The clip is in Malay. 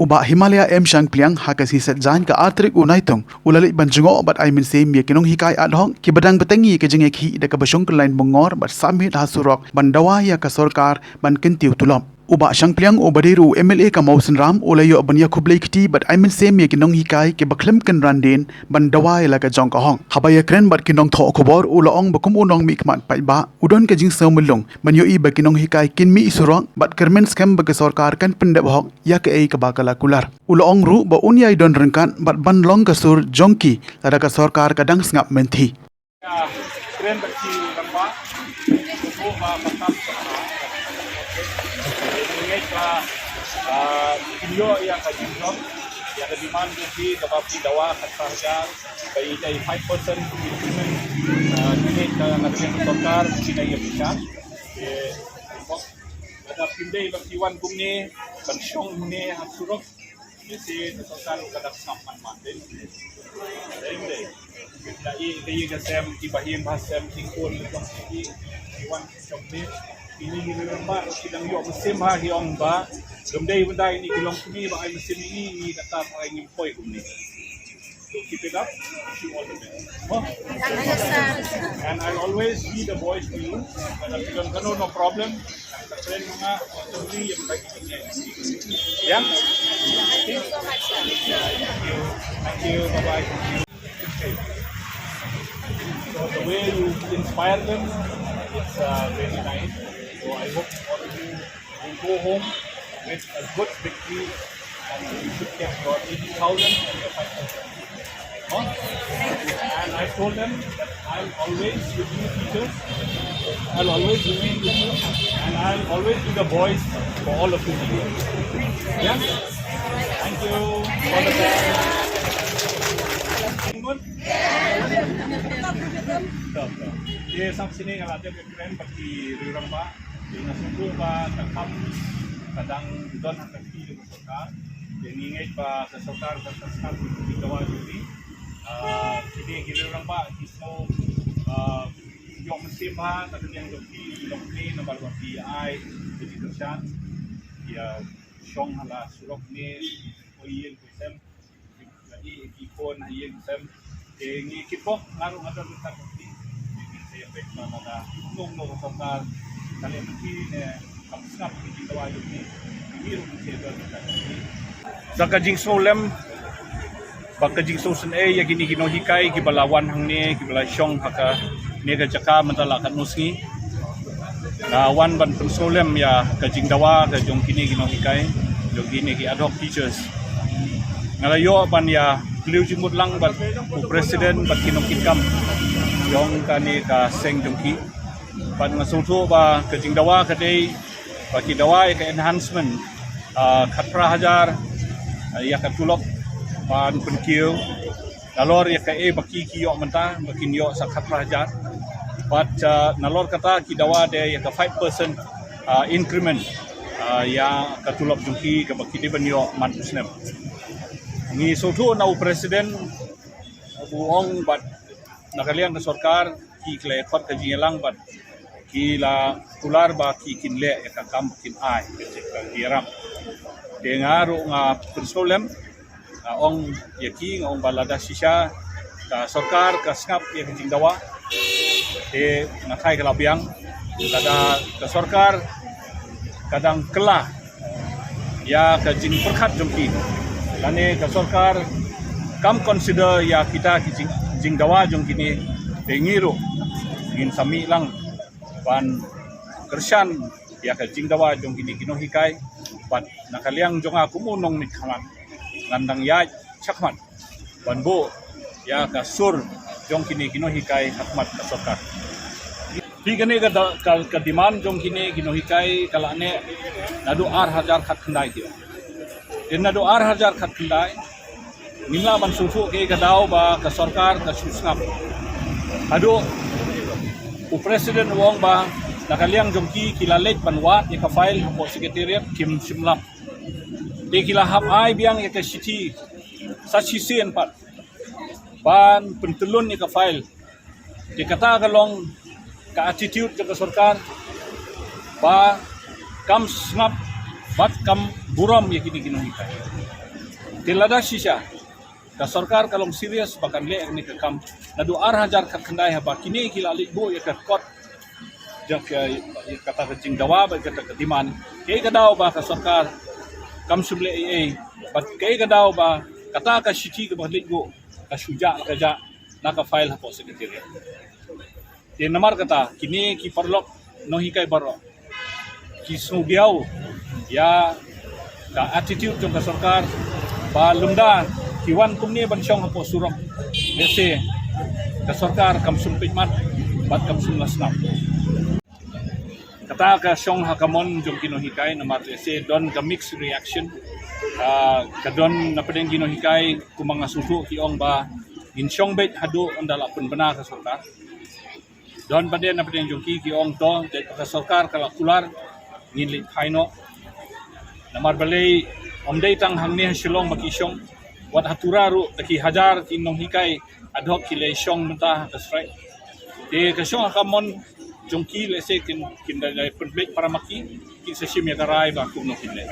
uba Himalaya Shang Pliang hakasi set jan ka atrik unaitung ulalik banjungo bat I mean same ye kinong hikai adhong ki badang batangi ke jenge khi de ka basong lain bongor bat samhit hasurok bandawa ya ka sarkar ban kentiu tulom uba Shang Pliang obadiru MLA ka Mausen Ram ulayo ban ya khublai kiti bat I mean same ye kinong hikai ke baklem kan randen bandawa ya ka jong ka hong habaya kren bat kinong tho khobor ulaong bakum unong mi kman pai ba udon ka jing semulung ban yo i ba kinong hikai kin mi isurong bat kermen scam ba ka sarkar kan pendep hok ya ke ei ka bakala kular ulaong ru ba unyai don rengkan bat ban long kasur jongki lada ka sarkar kadang sngap menti Keren bagi lembah untuk makan ini video yang kaji belum yang ada demand di kebapi dawa kata bayi dari 5% increment ini dengan sarkar China yang bisa ada pindai bagi wan kumni pensiun ni hasurok isi sarkar kadang sampan mati dari dari gasem dibahim bahasem tingkul untuk wan chokni ini lembah sidang yo musim ha hiong ba gemdai benda ini kilong kumi ba ai musim ini kata ai ngimpoi kumni to keep it up you all the best and I'll always be the voice to you kalau kilong kano no problem friend mga tuli yang bagi ini ya thank you bye bye so the way you inspire them it's very nice. So I hope all of you will go home with a good victory and you should get your 80,000 and your 5,000. Huh? And I told them that I'll always with you teachers, I'll always remain with you and I'll always be the voice for all of you. Yeah? Thank you. All the best. Dia sampai sini kalau ada keren bagi orang ba, dengan sungguh ba takam kadang don akan pilih sarkar, yang ingat ba sarkar tersekat di bawah ini. Jadi kita orang ba ismo yang musim ha, tapi yang dokti nombor bagi ai jadi tersan, dia song hala surok ni, oyen kusem, jadi ikon oyen kusem, ini kipok ngaruh ada letak dokti. Mana nung sarkar kalian mesti kapsnap di bawah ini biru mesti Zaka jing solem baka jing sosen ya gini gino hikai ki balawan hangne ki bala syong haka nega jaka mentala kan musngi na wan ban solem ya ka jing dawa ka jong kini gino hikai jong kini ki ad hoc teachers ngalayo ban ya beliau jimut lang ban presiden ban kinong kinkam yang kani ka seng jongki pan ngasutu ba kejing dawa kadai bagi dawa ka enhancement khatra hajar ya ka tulok pan penkiu nalor ya ka baki ki yo menta baki yo sa khatra hajar but nalor kata ki dawa de ya ka 5% increment ya ka tulok jongki ka baki de ban yo man usnem ni sutu na presiden buong bat nakalian ke sarkar ki kle khot ka jingelang bat ki la tular ba ki kinle ya ka kam kin ai ka diram dengaru nga persolem ong yaki ngong balada sisa ka sarkar ka skap ya jing dawa nakai ka labiang kada ka sarkar kadang kelah ya ka jing perkhat jongki lane ka sarkar kam consider ya kita ki jing dawa jong kini tengiru ingin sami lang pan kersan ya ka jing dawa jong kini kino hikai pat nakaliang jong aku munong ni kaman ngandang ya chakman pan bo ya ka sur jong kini kino hikai hakmat ka sarkar di kene ka demand jong kini kino hikai kalane nadu 8,000 khat khandai dia din nadu 8,000 khat khandai nimla ban susu ke gadau ba ka sarkar ka susngap adu presiden wong ba nakaliang jongki kilalet banwat ya ka file po secretariat kim simlap de kilahap ai biang ya ka city sa sisian pat ban pentelun ya ka file de kata galong ka attitude ka sarkar ba kam snap bat kam buram ya kini hikai Tilada sisa. Ka sarkar kalong serius bakan le ni ka kam na do hajar kat kandai ha ba kini kila libo ya ka kot jak kata kecing dawa ba kata ketiman kay kadaw ba ka sarkar kam suble bat kay kadaw ba kata ka shiti ka libo ka suja ka ja na ka file ha po secretary. Di namar kata kini ki parlok no hikay baro ki subiaw ya ka attitude jong ka sarkar ba lumda kiwan kumni ban syong hapo surok lese ka sarkar kam sumpit mat bat kam sumlasnap kata ka syong hakamon jong kinohikay na mat lese don ka mixed reaction ka don na pedeng kinohikay kumanga susu kiong ba in syong bet hadu ondala pun bena ka sarkar don baden na pedeng jong kiong to det ka sarkar kala kular nginlit haino namar balay omday tang hangni silong makisyong wat haturaru taki hajar kinong hikay adhok kilay syong mentah kasray de kasyong akamon jongki lese kin dalay public para maki kin sa simya karay ba kuno kinlay